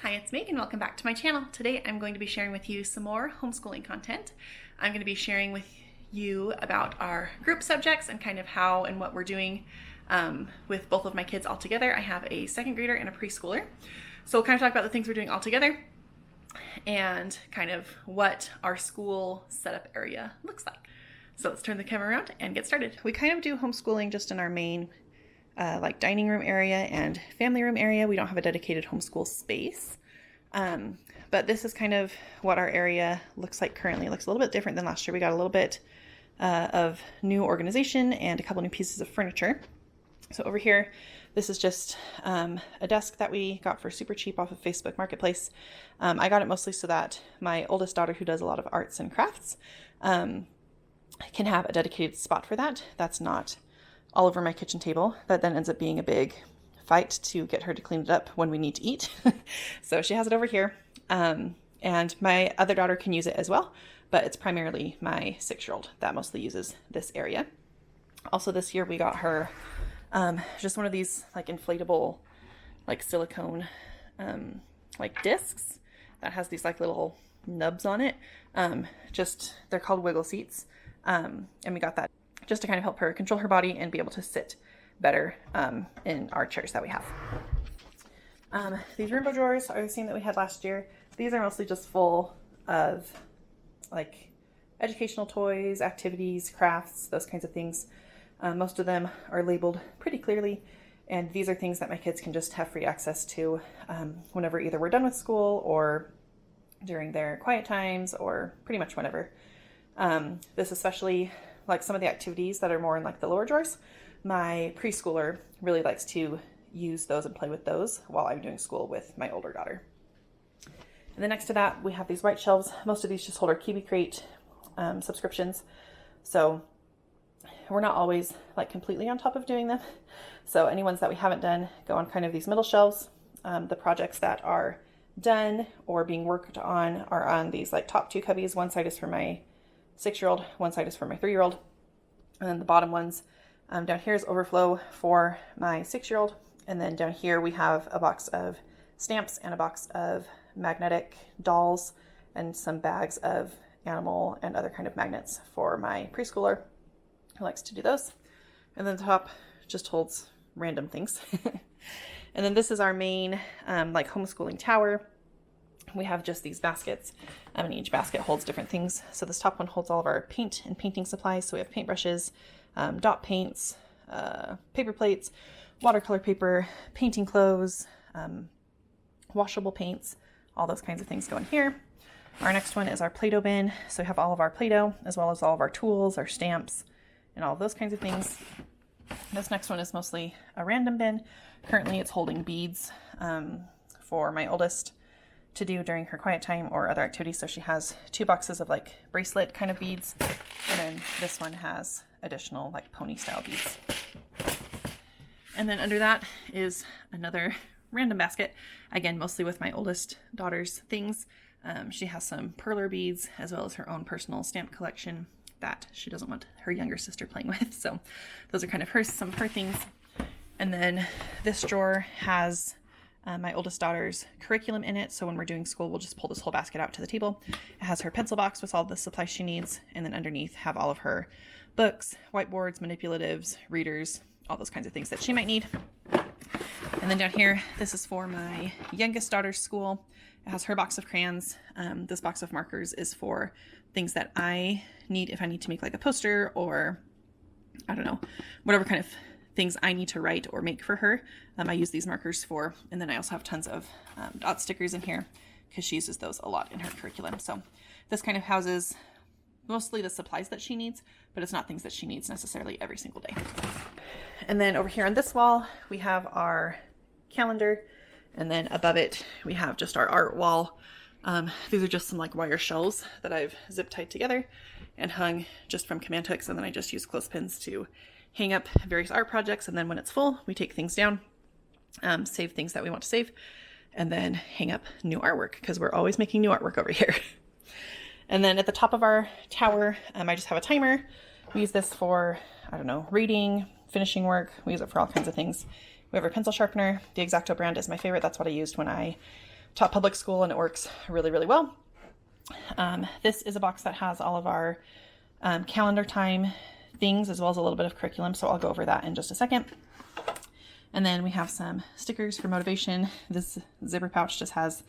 Hi, it's Megan. Welcome back to my channel. Today I'm going to be sharing with you some more homeschooling content. I'm going to be sharing with you about our group subjects and kind of how and what we're doing with both of my kids all together. I have a second grader and a preschooler. So we'll kind of talk about the things we're doing all together and kind of what our school setup area looks like. So let's turn the camera around and get started. We kind of do homeschooling just in our main like dining room area and family room area. We don't have a dedicated homeschool space. But this is kind of what our area looks like currently. It looks a little bit different than last year. We got a little bit of new organization and a couple new pieces of furniture. So over here, this is just a desk that we got for super cheap off of Facebook Marketplace. I got it mostly so that my oldest daughter, who does a lot of arts and crafts, can have a dedicated spot for that. That's not all over my kitchen table. That then ends up being a big fight to get her to clean it up when we need to eat. So she has it over here. And my other daughter can use it as well, but it's primarily my 6-year-old that mostly uses this area. Also this year we got her just one of these like inflatable, like silicone, like discs that has these like little nubs on it. They're called wiggle seats. And we got that just to kind of help her control her body and be able to sit better in our chairs that we have. These rainbow drawers are the same that we had last year. These are mostly just full of like educational toys, activities, crafts, those kinds of things. Most of them are labeled pretty clearly, and these are things that my kids can just have free access to whenever either we're done with school or during their quiet times or pretty much whenever. This especially, like some of the activities that are more in like the lower drawers, my preschooler really likes to use those and play with those while I'm doing school with my older daughter. And then next to that, we have these white shelves. Most of these just hold our Kiwi Crate subscriptions. So we're not always like completely on top of doing them. So any ones that we haven't done go on kind of these middle shelves. The projects that are done or being worked on are on these like top two cubbies. One side is for my 6-year-old, one side is for my 3-year-old. And then the bottom ones down here is overflow for my 6-year-old. And then down here we have a box of stamps and a box of magnetic dolls and some bags of animal and other kind of magnets for my preschooler who likes to do those. And then the top just holds random things. And then this is our main like homeschooling tower. We have just these baskets, and each basket holds different things. So this top one holds all of our paint and painting supplies. So we have paintbrushes, dot paints, paper plates, watercolor paper, painting clothes, washable paints, all those kinds of things go in here. Our next one is our Play-Doh bin. So we have all of our Play-Doh as well as all of our tools, our stamps, and all of those kinds of things. This next one is mostly a random bin. Currently it's holding beads for my oldest to do during her quiet time or other activities. So she has 2 boxes of like bracelet kind of beads, and then this one has additional like pony style beads. And then under that is another random basket, again mostly with my oldest daughter's things. She has some perler beads as well as her own personal stamp collection that she doesn't want her younger sister playing with. So those are kind of some of her things. And then this drawer has my oldest daughter's curriculum in it. So when we're doing school, we'll just pull this whole basket out to the table. It has her pencil box with all the supplies she needs. And then underneath have all of her books, whiteboards, manipulatives, readers, all those kinds of things that she might need. And then down here, this is for my youngest daughter's school. It has her box of crayons. This box of markers is for things that I need if I need to make like a poster or I don't know, whatever kind of things I need to write or make for her. I use these markers for, and then I also have tons of dot stickers in here because she uses those a lot in her curriculum. So this kind of houses mostly the supplies that she needs, but it's not things that she needs necessarily every single day. And then over here on this wall, we have our calendar, and then above it, we have just our art wall. These are just some like wire shelves that I've zip tied together and hung just from command hooks, and then I just use clothespins to hang up various art projects, and then when it's full, we take things down, save things that we want to save, and then hang up new artwork because we're always making new artwork over here. And then at the top of our tower, I just have a timer. We use this for, I don't know, reading, finishing work. We use it for all kinds of things. We have our pencil sharpener. The X-Acto brand is my favorite. That's what I used when I taught public school and it works really, really well. This is a box that has all of our calendar time things as well as a little bit of curriculum. So I'll go over that in just a second. And then we have some stickers for motivation. This zipper pouch just has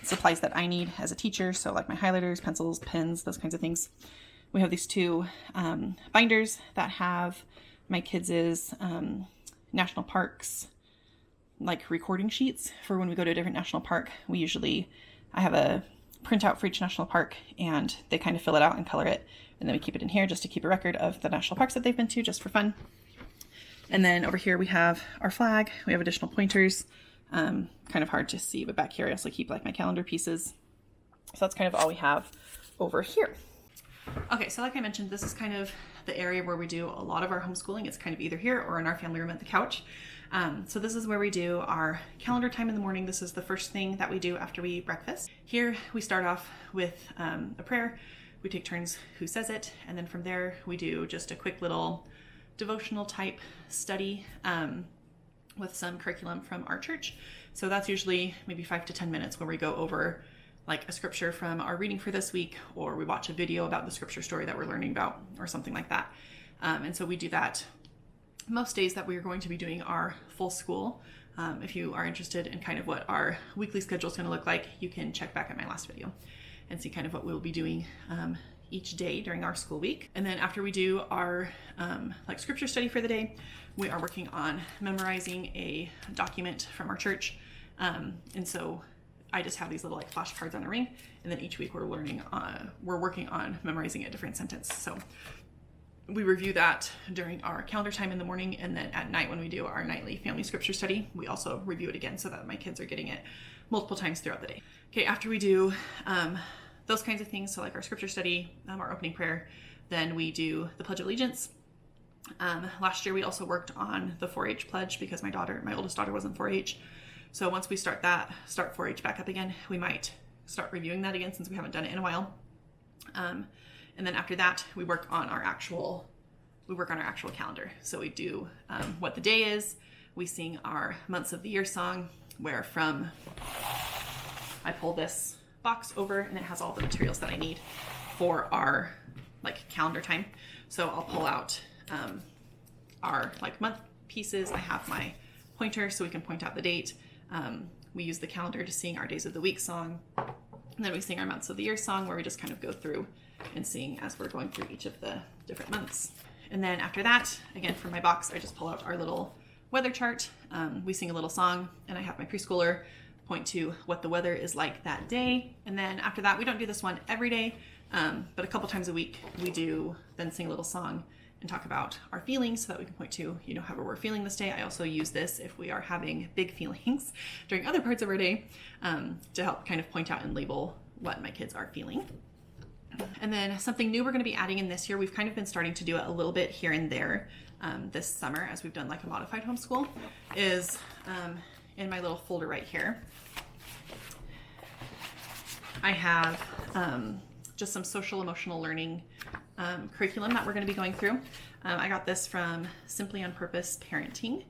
supplies that I need as a teacher. So like my highlighters, pencils, pens, those kinds of things. We have these two binders that have my kids' national parks, like recording sheets for when we go to a different national park. I have a printout for each national park and they kind of fill it out and color it. And then we keep it in here just to keep a record of the national parks that they've been to, just for fun. And then over here we have our flag. We have additional pointers. Kind of hard to see, but back here I also keep like my calendar pieces. So that's kind of all we have over here. Okay, so like I mentioned, this is kind of the area where we do a lot of our homeschooling. It's kind of either here or in our family room at the couch. So this is where we do our calendar time in the morning. This is the first thing that we do after we eat breakfast. Here we start off with a prayer. We take turns who says it, and then from there we do just a quick little devotional type study with some curriculum from our church. So that's usually maybe 5 to 10 minutes where we go over like a scripture from our reading for this week, or we watch a video about the scripture story that we're learning about or something like that. And so we do that most days that we are going to be doing our full school. If you are interested in kind of what our weekly schedule is going to look like, you can check back at my last video and see kind of what we'll be doing each day during our school week. And then after we do our like scripture study for the day, we are working on memorizing a document from our church. And so I just have these little like flashcards on a ring, and then each week we're working on memorizing a different sentence. So we review that during our calendar time in the morning, and then at night when we do our nightly family scripture study, we also review it again so that my kids are getting it multiple times throughout the day. Okay, after we do those kinds of things, so like our scripture study, our opening prayer, then we do the Pledge of Allegiance. Last year we also worked on the 4-H pledge because my oldest daughter was in 4-H. So once we start 4-H back up again, we might start reviewing that again since we haven't done it in a while. And then after that, we work on our actual calendar. So we do what the day is. We sing our months of the year song, where I pull this box over and it has all the materials that I need for our like calendar time. So I'll pull out our like month pieces. I have my pointer so we can point out the date. We use the calendar to sing our days of the week song. And then we sing our months of the year song, where we just kind of go through and sing as we're going through each of the different months. And then after that, again, from my box, I just pull out our little weather chart. We sing a little song, and I have my preschooler point to what the weather is like that day. And then after that, we don't do this one every day, but a couple times a week, we do then sing a little song and talk about our feelings so that we can point to, however we're feeling this day. I also use this if we are having big feelings during other parts of our day to help kind of point out and label what my kids are feeling. And then something new we're going to be adding in this year, we've kind of been starting to do it a little bit here and there this summer as we've done like a modified homeschool, is in my little folder right here. I have just some social emotional learning curriculum that we're going to be going through. I got this from Simply on Purpose Parenting,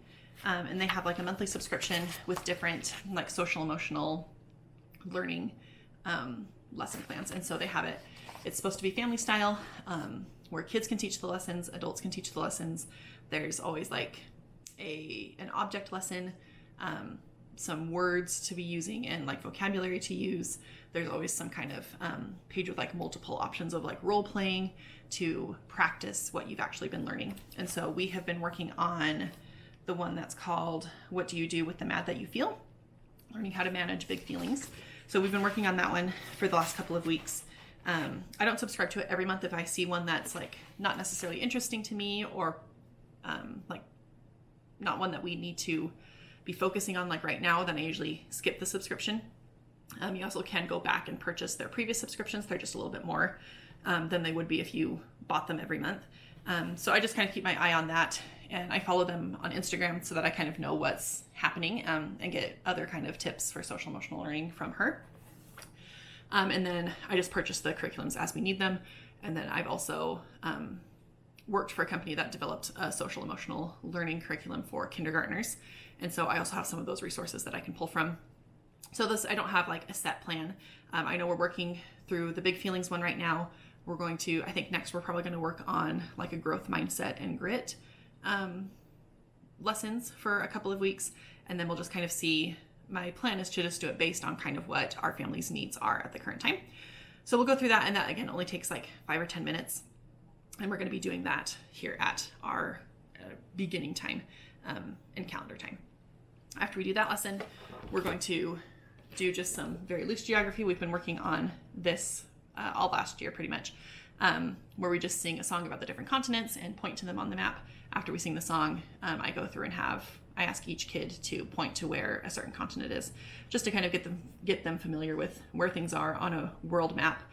and they have like a monthly subscription with different like social emotional learning lesson plans. And so they have it's supposed to be family style, where kids can teach the lessons, adults can teach the lessons. There's always like an object lesson, some words to be using and like vocabulary to use. There's always some kind of page with like multiple options of like role playing to practice what you've actually been learning. And so we have been working on the one that's called What Do You Do with the Mad That You Feel? Learning how to manage big feelings. So we've been working on that one for the last couple of weeks. I don't subscribe to it every month. If I see one that's like not necessarily interesting to me, or like not one that we need to be focusing on like right now, then I usually skip the subscription. You also can go back and purchase their previous subscriptions. They're just a little bit more than they would be if you bought them every month. So I just kind of keep my eye on that, and I follow them on Instagram so that I kind of know what's happening and get other kind of tips for social emotional learning from her. And then I just purchase the curriculums as we need them. And then I've also worked for a company that developed a social emotional learning curriculum for kindergartners. And so I also have some of those resources that I can pull from. So this, I don't have like a set plan. I know we're working through the big feelings one right now. We're going to, I think next we're probably going to work on like a growth mindset and grit lessons for a couple of weeks. And then we'll just kind of see, my plan is to just do it based on kind of what our family's needs are at the current time. So we'll go through that. And that again only takes like 5 or 10 minutes. And we're going to be doing that here at our beginning time and calendar time. After we do that lesson, we're going to do just some very loose geography. We've been working on this all last year pretty much, where we just sing a song about the different continents and point to them on the map. After we sing the song, I go through and I ask each kid to point to where a certain continent is, just to kind of get them familiar with where things are on a world map.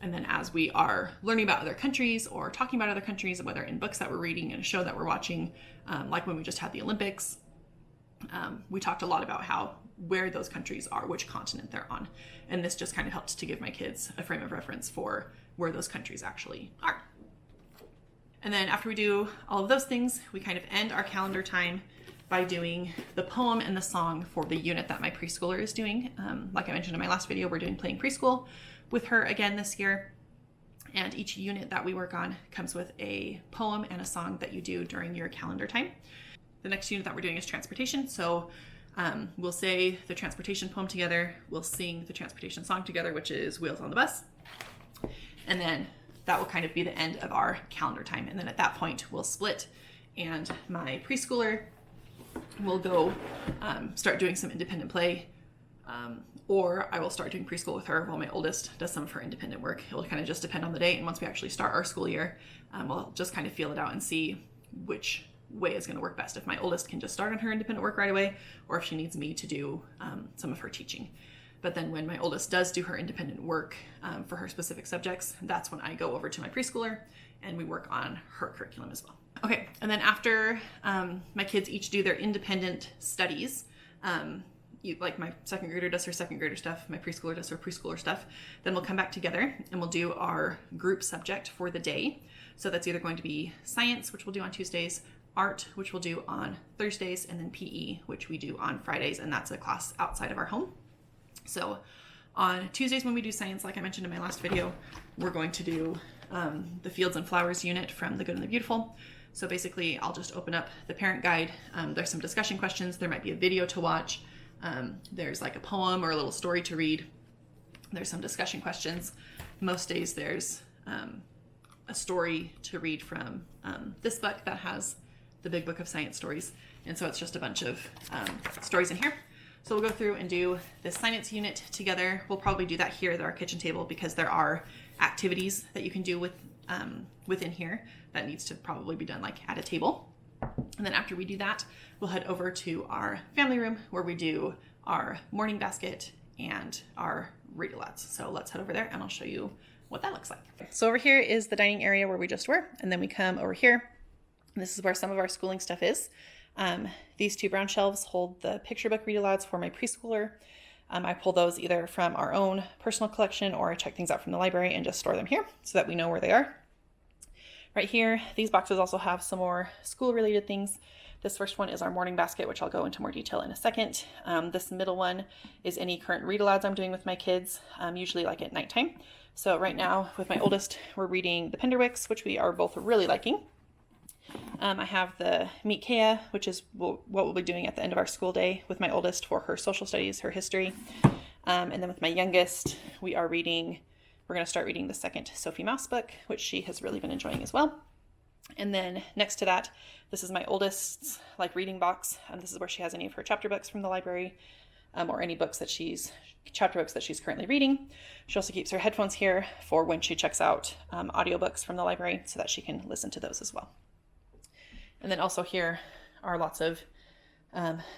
And then as we are learning about other countries or talking about other countries, whether in books that we're reading and a show that we're watching, like when we just had the Olympics, we talked a lot about where those countries are, which continent they're on. And this just kind of helped to give my kids a frame of reference for where those countries actually are. And then after we do all of those things, we kind of end our calendar time by doing the poem and the song for the unit that my preschooler is doing. Like I mentioned in my last video, we're doing Playing Preschool with her again this year. And each unit that we work on comes with a poem and a song that you do during your calendar time. The next unit that we're doing is transportation. So we'll say the transportation poem together. We'll sing the transportation song together, which is Wheels on the Bus. And then that will kind of be the end of our calendar time. And then at that point, we'll split. And my preschooler will go start doing some independent play. Or I will start doing preschool with her while my oldest does some of her independent work. It will kind of just depend on the day. And once we actually start our school year, we'll just kind of feel it out and see which way is going to work best. If my oldest can just start on her independent work right away, or if she needs me to do some of her teaching. But then when my oldest does do her independent work for her specific subjects, that's when I go over to my preschooler and we work on her curriculum as well. Okay, and then after my kids each do their independent studies, like my second grader does her second grader stuff, my preschooler does her preschooler stuff, then we'll come back together and we'll do our group subject for the day. So that's either going to be science, which we'll do on Tuesdays, art, which we'll do on Thursdays, and then PE, which we do on Fridays, and that's a class outside of our home. So on Tuesdays when we do science, like I mentioned in my last video, we're going to do the Fields and Flowers unit from The Good and the Beautiful. So basically, I'll just open up the parent guide. There's some discussion questions. There might be a video to watch. There's like a poem or a little story to read. There's some discussion questions. Most days there's a story to read from this book that has the big book of science stories. And so it's just a bunch of stories in here. So we'll go through and do the science unit together. We'll probably do that here at our kitchen table because there are activities that you can do within here that needs to probably be done like at a table. And then after we do that, we'll head over to our family room where we do our morning basket and our read-alouds. So let's head over there and I'll show you what that looks like. So over here is the dining area where we just were. And then we come over here. And this is where some of our schooling stuff is. These two brown shelves hold the picture book read-alouds for my preschooler. I pull those either from our own personal collection or I check things out from the library and just store them here so that we know where they are. Right here, these boxes also have some more school-related things. This first one is our morning basket, which I'll go into more detail in a second. This middle one is any current read-alouds I'm doing with my kids, usually like at nighttime. So right now with my oldest, we're reading the Penderwicks, which we are both really liking. I have the Meet Kea, which is what we'll be doing at the end of our school day with my oldest for her social studies, her history. And then with my youngest, we're going to start reading the second Sophie Mouse book, which she has really been enjoying as well. And then next to that, this is my oldest's reading box. This is where she has any of her chapter books from the library, or any chapter books that she's currently reading. She also keeps her headphones here for when she checks out audiobooks from the library so that she can listen to those as well. And then also here are lots of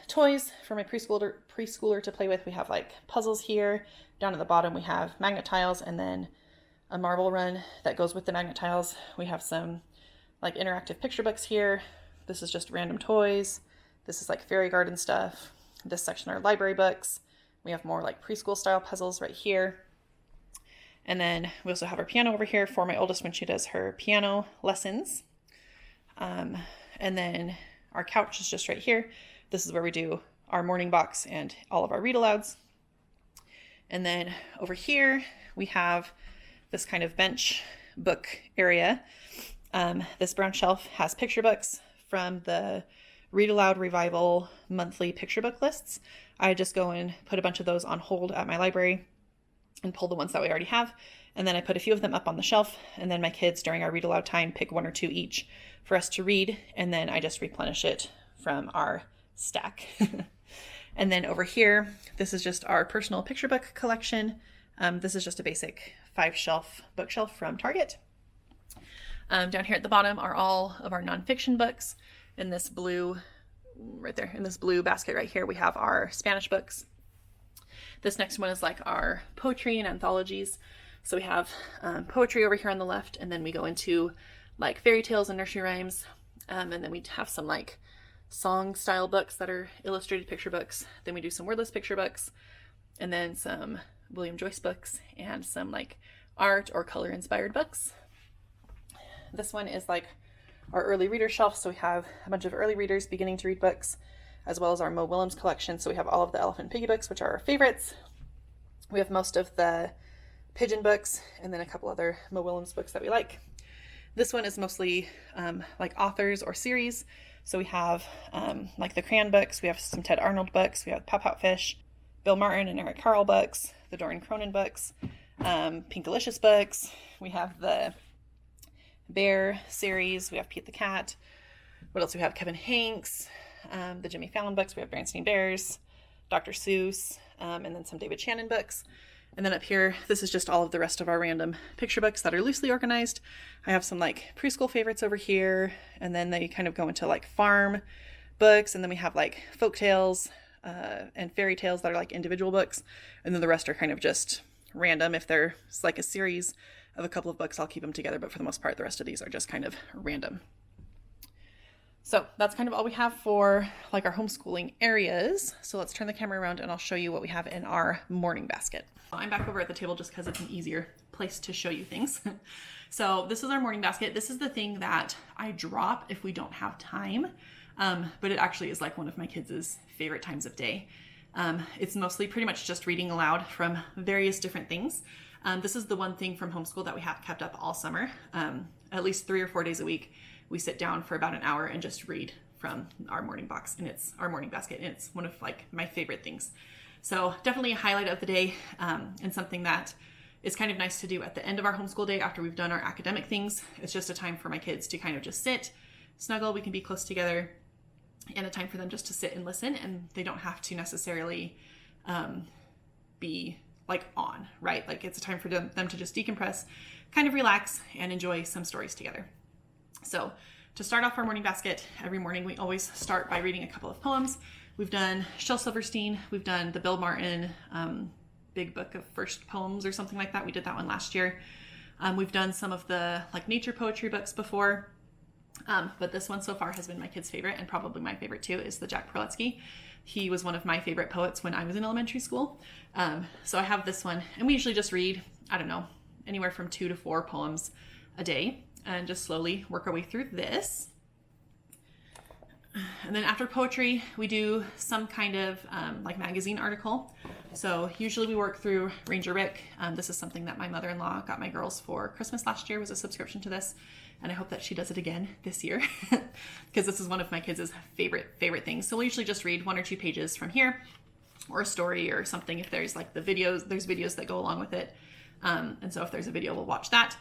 toys for my preschooler to play with. We have puzzles here. Down at the bottom we have magnet tiles and then a marble run that goes with the magnet tiles. We have some interactive picture books here. This is just random toys. This is fairy garden stuff. This section are library books. We have more preschool style puzzles right here. And then we also have our piano over here for my oldest when she does her piano lessons. And then our couch is just right here. This is where we do our morning box and all of our read-alouds. And then over here, we have this kind of bench book area. This brown shelf has picture books from the Read Aloud Revival monthly picture book lists. I just go and put a bunch of those on hold at my library and pull the ones that we already have. And then I put a few of them up on the shelf. And then my kids during our read aloud time pick 1 or 2 each for us to read. And then I just replenish it from our stack. And then over here, this is just our personal picture book collection. This is just a basic 5-shelf bookshelf from Target. Down here at the bottom are all of our nonfiction books. In this blue, right there, in this blue basket right here, we have our Spanish books. This next one is like our poetry and anthologies. So we have poetry over here on the left, and then we go into like fairy tales and nursery rhymes. And then we have some like song style books that are illustrated picture books. Then we do some wordless picture books, and then some William Joyce books and some like art or color inspired books. This one is like our early reader shelf. So we have a bunch of early readers beginning to read books, as well as our Mo Willems collection. So we have all of the Elephant Piggy books, which are our favorites. We have most of the Pigeon books, and then a couple other Mo Willems books that we like. This one is mostly like authors or series. So we have like the Crayon books, we have some Ted Arnold books, we have Pow Pow Fish, Bill Martin and Eric Carle books, the Doran Cronin books, Pinkalicious books. We have the Bear series, we have Pete the Cat. What else do we have? Kevin Hanks, the Jimmy Fallon books, we have Berenstain Bears, Dr. Seuss, and then some David Shannon books. And then up here, this is just all of the rest of our random picture books that are loosely organized. I have some like preschool favorites over here, and then they kind of go into like farm books, and then we have like folk tales and fairy tales that are like individual books, and then the rest are kind of just random. If there's like a series of a couple of books, I'll keep them together, but for the most part, the rest of these are just kind of random. So that's kind of all we have for like our homeschooling areas. So let's turn the camera around and I'll show you what we have in our morning basket. I'm back over at the table just because it's an easier place to show you things. So this is our morning basket. This is the thing that I drop if we don't have time, but it actually is like one of my kids' favorite times of day. It's mostly pretty much just reading aloud from various different things. This is the one thing from homeschool that we have kept up all summer. At least 3 or 4 days a week, we sit down for about an hour and just read from our morning box, and it's our morning basket, and it's one of like my favorite things. So definitely a highlight of the day, and something that is kind of nice to do at the end of our homeschool day after we've done our academic things. It's just a time for my kids to kind of just sit, snuggle, we can be close together, and a time for them just to sit and listen, and they don't have to necessarily be like on, right? Like it's a time for them to just decompress, kind of relax, and enjoy some stories together. So to start off our morning basket, every morning we always start by reading a couple of poems. We've done Shel Silverstein, we've done the Bill Martin Big Book of First Poems or something like that. We did that one last year. We've done some of the like nature poetry books before, but this one so far has been my kid's favorite, and probably my favorite too, is the Jack Perletsky. He was one of my favorite poets when I was in elementary school. So I have this one, and we usually just read, I don't know, anywhere from 2 to 4 poems a day, and just slowly work our way through this. And then after poetry, we do some kind of like magazine article. So usually we work through Ranger Rick. This is something that my mother-in-law got my girls for Christmas last year, was a subscription to this. And I hope that she does it again this year, because this is one of my kids' favorite things. So we'll usually just read 1 or 2 pages from here, or a story or something. If there's like the videos, there's videos that go along with it. And so if there's a video, we'll watch that.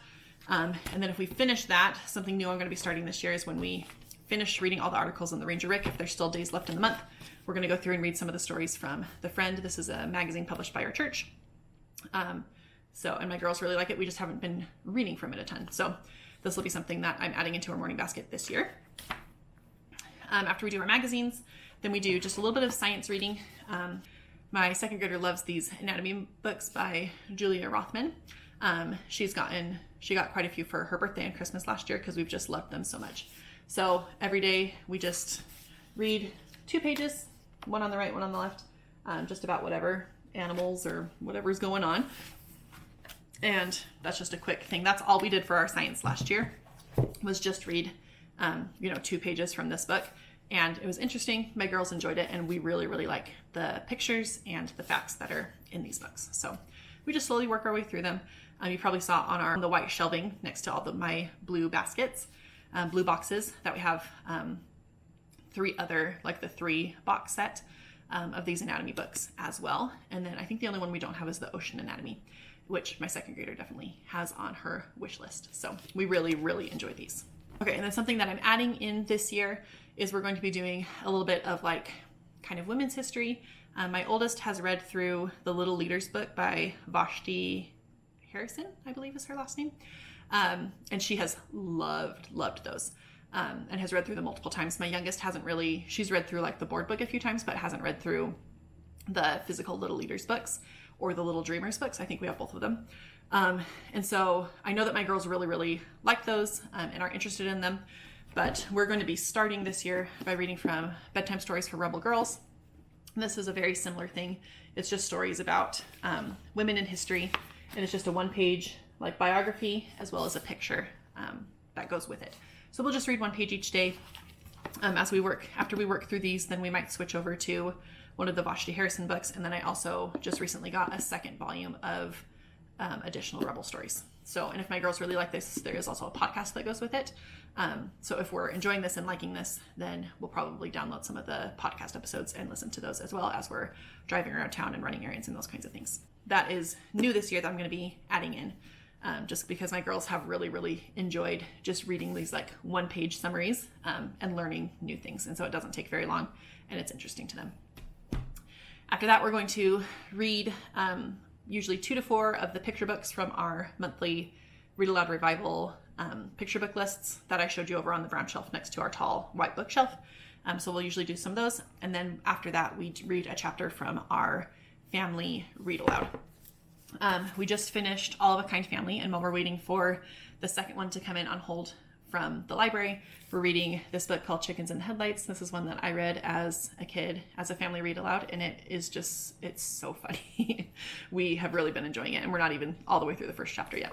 And then if we finish that, something new I'm going to be starting this year is when we finish reading all the articles in the Ranger Rick, if there's still days left in the month, we're going to go through and read some of the stories from The Friend. This is a magazine published by our church. And my girls really like it. We just haven't been reading from it a ton. So this will be something that I'm adding into our morning basket this year. After we do our magazines, then we do just a little bit of science reading. My second grader loves these anatomy books by Julia Rothman. She got quite a few for her birthday and Christmas last year because we've just loved them so much. So every day we just read 2 pages, one on the right, one on the left, just about whatever animals or whatever's going on. And that's just a quick thing. That's all we did for our science last year, was just read, 2 pages from this book. And it was interesting. My girls enjoyed it, and we really, really like the pictures and the facts that are in these books. So we just slowly work our way through them. You probably saw on the white shelving next to all my blue baskets, blue boxes, that we have three other, like the 3-box set of these anatomy books as well. And then I think the only one we don't have is the ocean anatomy, which my second grader definitely has on her wish list. So we really, really enjoy these. Okay, and then something that I'm adding in this year is we're going to be doing a little bit of like kind of women's history. My oldest has read through the Little Leaders book by Vashti Harrison, I believe is her last name. And she has loved those. And has read through them multiple times. My youngest hasn't really, she's read through like the board book a few times, but hasn't read through the physical Little Leaders books or the Little Dreamers books. I think we have both of them. And so I know that my girls really, really like those and are interested in them, but we're going to be starting this year by reading from Bedtime Stories for Rebel Girls. And this is a very similar thing. It's just stories about women in history, and it's just a 1-page like biography as well as a picture that goes with it. So we'll just read 1 page each day as we work. After we work through these, then we might switch over to one of the Vashti Harrison books. And then I also just recently got a second volume of additional Rebel stories. So, and if my girls really like this, there is also a podcast that goes with it. So if we're enjoying this and liking this, then we'll probably download some of the podcast episodes and listen to those as well as we're driving around town and running errands and those kinds of things. That is new this year that I'm going to be adding in. Just because my girls have really, really enjoyed just reading these like 1-page summaries and learning new things. And so it doesn't take very long and it's interesting to them. After that, we're going to read usually 2 to 4 of the picture books from our monthly Read Aloud Revival picture book lists that I showed you over on the brown shelf next to our tall white bookshelf. So we'll usually do some of those. And then after that, we read a chapter from our family read aloud. We just finished All of a Kind Family, and while we're waiting for the second one to come in on hold from the library, we're reading this book called Chickens in the Headlights. This is one that I read as a kid, as a family read aloud, and it is just, it's so funny. We have really been enjoying it, and we're not even all the way through the first chapter yet.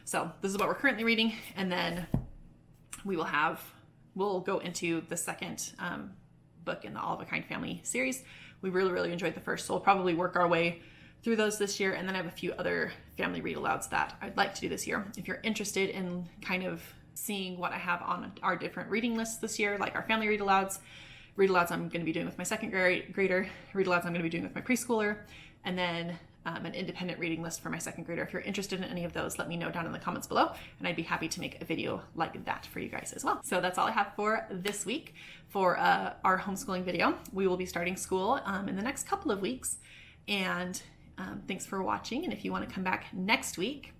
So this is what we're currently reading, and then we'll go into the second book in the All of a Kind Family series. We really, really enjoyed the first, so we'll probably work our way through those this year, and then I have a few other family read alouds that I'd like to do this year. If you're interested in kind of seeing what I have on our different reading lists this year, like our family read alouds I'm going to be doing with my second grader, read alouds I'm going to be doing with my preschooler, and then an independent reading list for my second grader. If you're interested in any of those, let me know down in the comments below, and I'd be happy to make a video like that for you guys as well. So that's all I have for this week for our homeschooling video. We will be starting school in the next couple of weeks, and thanks for watching. And if you want to come back next week,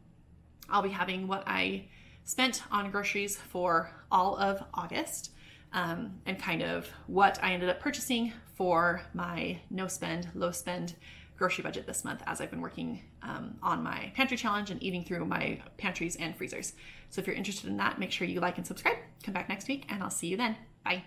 I'll be having what I spent on groceries for all of August and kind of what I ended up purchasing for my no spend, low spend grocery budget this month as I've been working on my pantry challenge and eating through my pantries and freezers. So if you're interested in that, make sure you like and subscribe. Come back next week and I'll see you then. Bye.